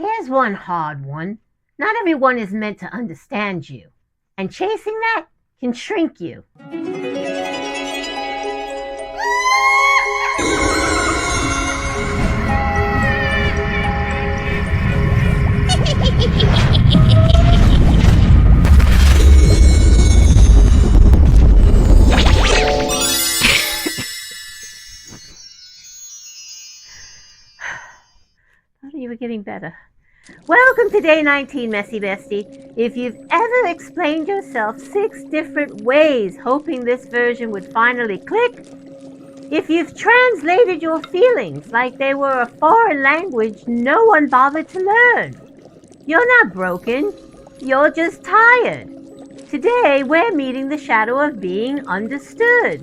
Here's one hard one. Not everyone is meant to understand you, and chasing that can shrink you. Thought you were getting better. Welcome to day 19, Messy Bestie. If you've ever explained yourself 6 different ways, hoping this version would finally click, if you've translated your feelings like they were a foreign language no one bothered to learn, you're not broken, you're just tired. Today, we're meeting the shadow of being understood.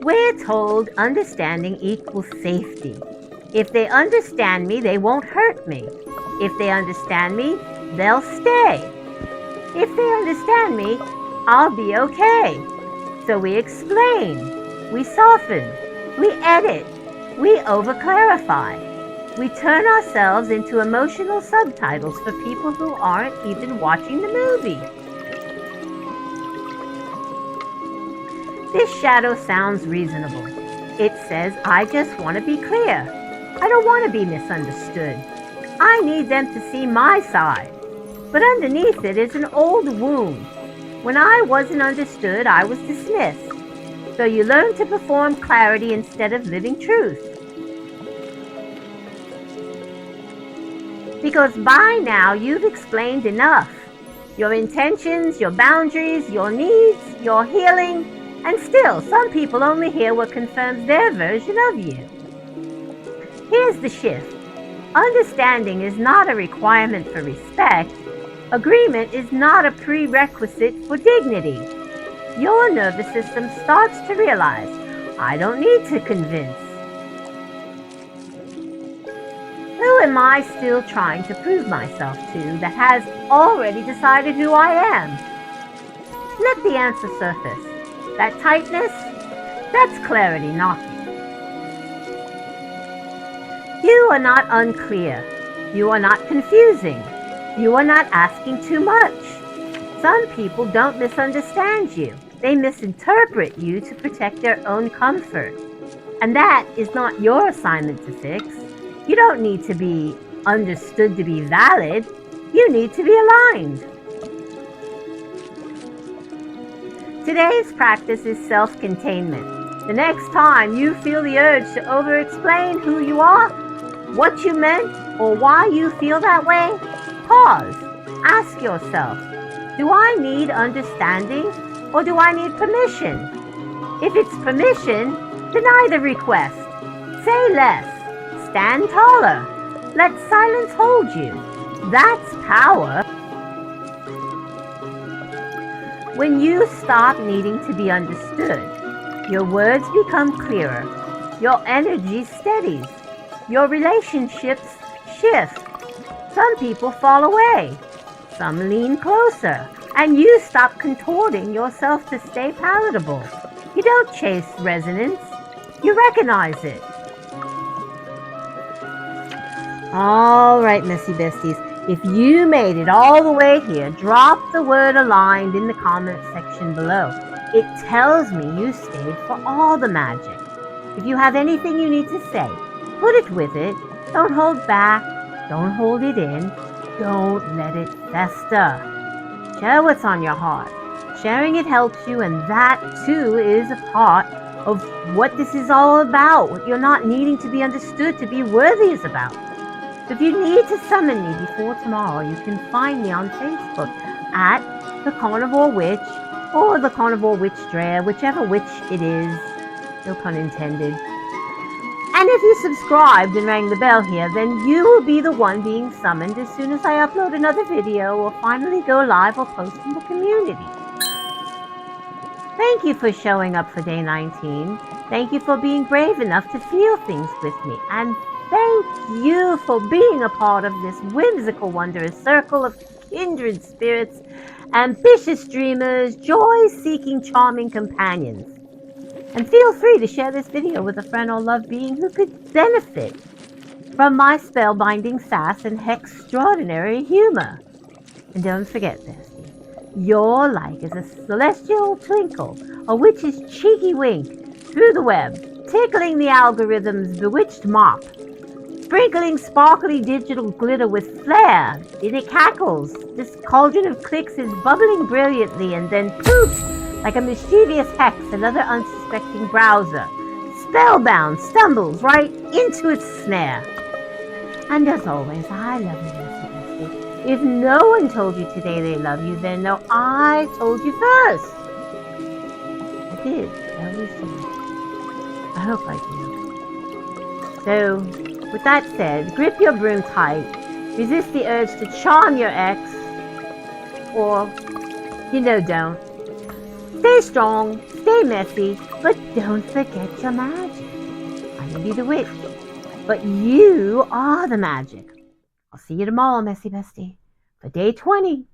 We're told understanding equals safety. If they understand me, they won't hurt me. If they understand me, they'll stay. If they understand me, I'll be okay. So we explain, we soften, we edit, we overclarify. We turn ourselves into emotional subtitles for people who aren't even watching the movie. This shadow sounds reasonable. It says, I just want to be clear. I don't want to be misunderstood. I need them to see my side. But underneath it is an old wound. When I wasn't understood, I was dismissed. So you learn to perform clarity instead of living truth. Because by now you've explained enough. Your intentions, your boundaries, your needs, your healing, and still some people only hear what confirms their version of you. Here's the shift. Understanding is not a requirement for respect. Agreement is not a prerequisite for dignity. Your nervous system starts to realize, I don't need to convince. Who am I still trying to prove myself to that has already decided who I am? Let the answer surface. That tightness, that's clarity knocking. You are not unclear. You are not confusing. You are not asking too much. Some people don't misunderstand you. They misinterpret you to protect their own comfort. And that is not your assignment to fix. You don't need to be understood to be valid. You need to be aligned. Today's practice is self-containment. The next time you feel the urge to over-explain who you are, what you meant, or why you feel that way, pause. Ask yourself, do I need understanding or do I need permission? If it's permission, deny the request. Say less. Stand taller. Let silence hold you. That's power. When you stop needing to be understood, your words become clearer. Your energy steadies. Your relationships shift. Some people fall away. Some lean closer. And you stop contorting yourself to stay palatable. You don't chase resonance. You recognize it. All right, Messy Besties. If you made it all the way here, drop the word aligned in the comment section below. It tells me you stayed for all the magic. If you have anything you need to say, put it with it. Don't hold back. Don't hold it in. Don't let it fester. Share what's on your heart. Sharing it helps you, and that too is a part of what this is all about. What you're not needing to be understood to be worthy is about. If you need to summon me before tomorrow, you can find me on Facebook at the Carnivore Witch or the Carnivore Witch Drea, whichever witch it is, no pun intended. And if you subscribed and rang the bell here, then you will be the one being summoned as soon as I upload another video or finally go live or post in the community. Thank you for showing up for day 19. Thank you for being brave enough to feel things with me. And thank you for being a part of this whimsical, wondrous circle of kindred spirits, ambitious dreamers, joy-seeking, charming companions. And feel free to share this video with a friend or loved being who could benefit from my spellbinding sass and extraordinary humor. And don't forget, bestie, you're like as a celestial twinkle, a witch's cheeky wink through the web, tickling the algorithm's bewitched mop, sprinkling sparkly digital glitter with flair. It cackles. This cauldron of clicks is bubbling brilliantly and then poof, like a mischievous hex, another unsuspecting browser, spellbound, stumbles right into its snare. And as always, I love you, Missy Bestie. If no one told you today they love you, then no, I told you first. I did. I always do. I hope I do. So, with that said, grip your broom tight, resist the urge to charm your ex, or, don't. Stay strong, stay messy, but don't forget your magic. I may be the witch, but you are the magic. I'll see you tomorrow, Messy Bestie, for day 20.